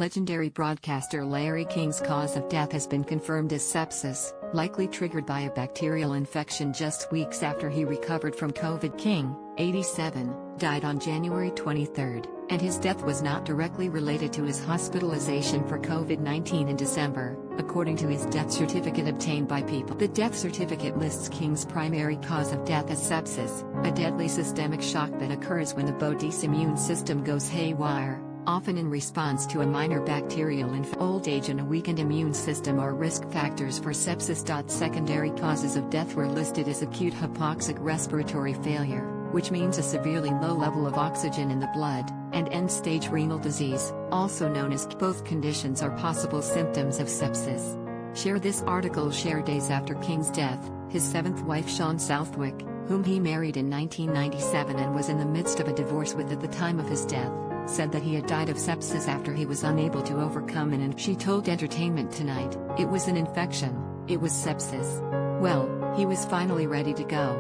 Legendary broadcaster Larry King's cause of death has been confirmed as sepsis, likely triggered by a bacterial infection just weeks after he recovered from COVID. King, 87, died on January 23, and his death was not directly related to his hospitalization for COVID-19 in December, according to his death certificate obtained by People. The death certificate lists King's primary cause of death as sepsis, a deadly systemic shock that occurs when the body's immune system goes haywire, often in response to a minor bacterial infection. Old age and a weakened immune system are risk factors for sepsis. Secondary causes of death were listed as acute hypoxic respiratory failure, which means a severely low level of oxygen in the blood, and end-stage renal disease, also known as. Both conditions are possible symptoms of sepsis. Share this article. Share days after King's death, his seventh wife Shawn Southwick, whom he married in 1997 and was in the midst of a divorce with at the time of his death, said that he had died of sepsis after he was unable to overcome an infection. She told Entertainment Tonight, "It was an infection, it was sepsis. Well, he was finally ready to go.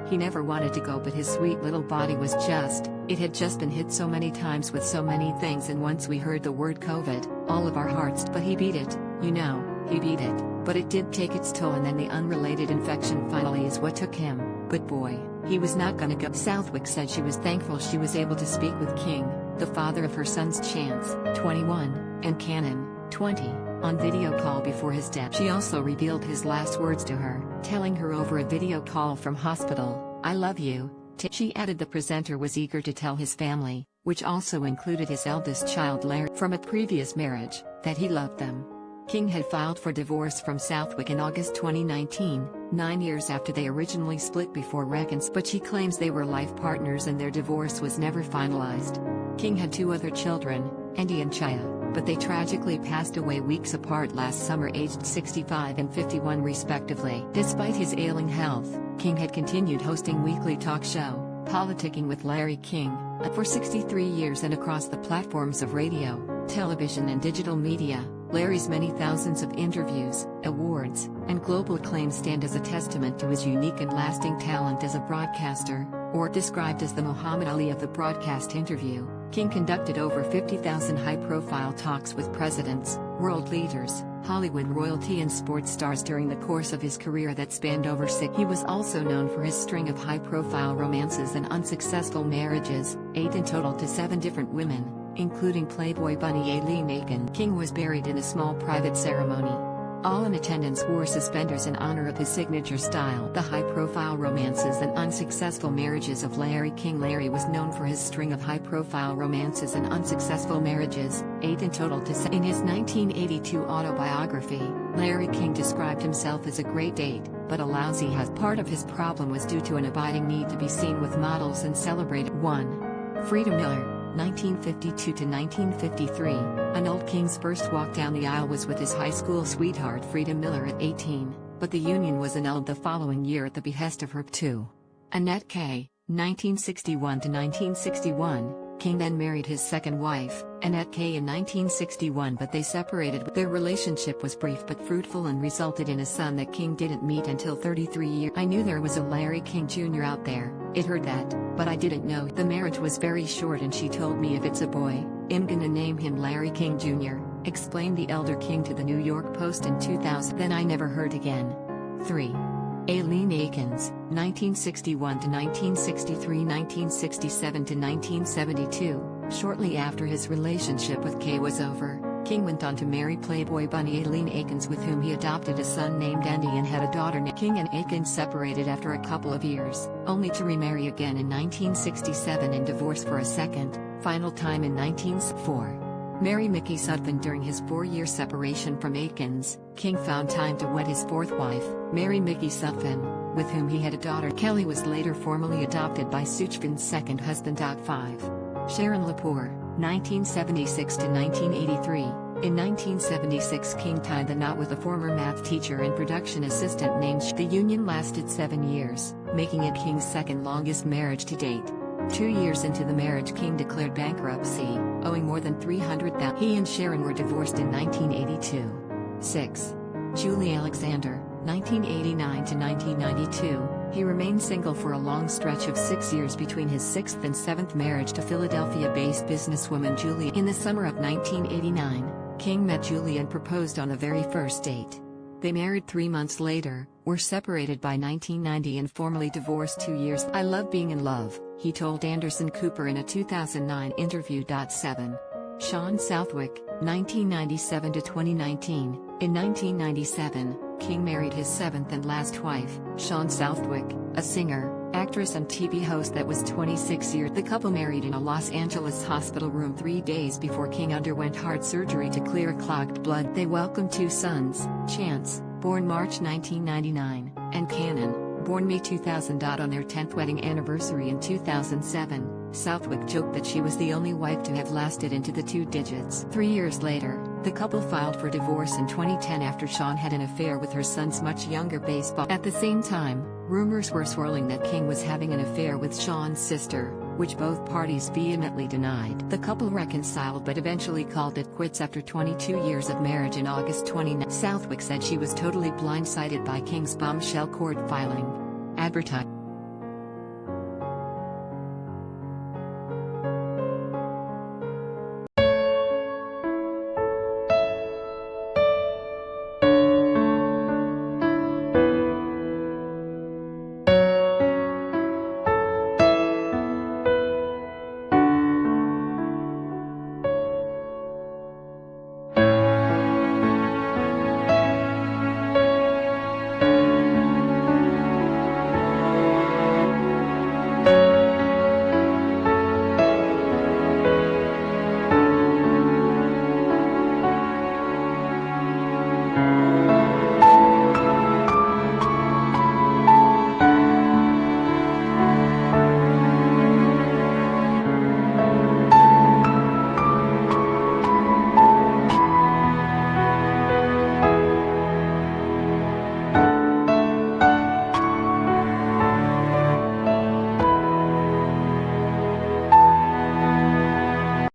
He never wanted to go, but his sweet little body was it had just been hit so many times with so many things, and once we heard the word COVID, all of our hearts. But he beat it, he beat it, but it did take its toll, and then the unrelated infection finally is what took him, but boy, he was not gonna go." Southwick said she was thankful she was able to speak with King, the father of her sons Chance, 21, and Cannon, 20, on video call before his death. She also revealed his last words to her, telling her over a video call from hospital, "I love you." She added the presenter was eager to tell his family, which also included his eldest child Larry, from a previous marriage, that he loved them. King had filed for divorce from Southwick in August 2019, 9 years after they originally split before reconciliation, but she claims they were life partners and their divorce was never finalized. King had 2 other children, Andy and Chaya, but they tragically passed away weeks apart last summer, aged 65 and 51 respectively. Despite his ailing health, King had continued hosting weekly talk show, Politicking with Larry King, for 63 years and across the platforms of radio, television and digital media. Larry's many thousands of interviews, awards, and global acclaim stand as a testament to his unique and lasting talent as a broadcaster, or described as the Muhammad Ali of the broadcast interview. King conducted over 50,000 high-profile talks with presidents, world leaders, Hollywood royalty and sports stars during the course of his career that spanned over 6. He was also known for his string of high-profile romances and unsuccessful marriages, 8 in total, to 7 different women, including Playboy bunny Aileen Aiken. King was buried in a small private ceremony. All in attendance wore suspenders in honor of his signature style. The high-profile romances and unsuccessful marriages of Larry King. Larry was known for his string of high-profile romances and unsuccessful marriages, 8 in total to 7. In his 1982 autobiography, Larry King described himself as a great date, but a lousy husband. Part of his problem was due to an abiding need to be seen with models and celebrated. 1. Frida Miller, 1952 to 1953, annulled. King's first walk down the aisle was with his high school sweetheart Frida Miller at 18, but the union was annulled the following year at the behest of her 2. Annette K., 1961 to 1961. King then married his second wife, Annette K., in 1961, but they separated. Their relationship was brief but fruitful and resulted in a son that King didn't meet until 33 years. "I knew there was a Larry King Jr. out there, it hurt that, but I didn't know. The marriage was very short and she told me if it's a boy, I'm gonna name him Larry King Jr., explained the elder King to the New York Post in 2000. Then I never heard again." 3. Aileen Aikens, 1961 to 1963, 1967 to 1972. Shortly after his relationship with Kay was over, King went on to marry Playboy bunny Aileen Aikens, with whom he adopted a son named Andy and had a daughter named. King and Aikens separated after a couple of years, only to remarry again in 1967 and divorce for a second, final time in 1964. Marry Mickey Sutphin. During his 4-year separation from Aikens, King found time to wed his 4th wife, Mary Mickey Sutphin, with whom he had a daughter. Kelly was later formally adopted by Sutphin's second husband. 5. Sharon Lepore, 1976 to 1983. In 1976, King tied the knot with a former math teacher and production assistant named The union lasted 7 years, making it King's second longest marriage to date. 2 years into the marriage, King declared bankruptcy, owing more than $300,000. He and Sharon were divorced in 1982. 6. Julie Alexander, 1989 to 1992, He remained single for a long stretch of 6 years between his sixth and seventh marriage to Philadelphia-based businesswoman Julie. In the summer of 1989, King met Julie and proposed on the very first date. They married 3 months later, were separated by 1990 and formally divorced 2 years. "I love being in love," he told Anderson Cooper in a 2009 interview. 7. Sean Southwick, 1997 to 2019. In 1997, King married his seventh and last wife, Sean Southwick, a singer, actress and TV host that was 26 years. The couple married in a Los Angeles hospital room 3 days before King underwent heart surgery to clear clogged blood. They welcomed 2 sons, Chance, born March 1999, and Cannon, born May 2000. On their 10th wedding anniversary in 2007, Southwick joked that she was the only wife to have lasted into the 2 digits. 3 years later, the couple filed for divorce in 2010 after Sean had an affair with her son's much younger baseball. At the same time, rumors were swirling that King was having an affair with Sean's sister, which both parties vehemently denied. The couple reconciled but eventually called it quits after 22 years of marriage in August 2019. Southwick said she was totally blindsided by King's bombshell court filing. Advertised.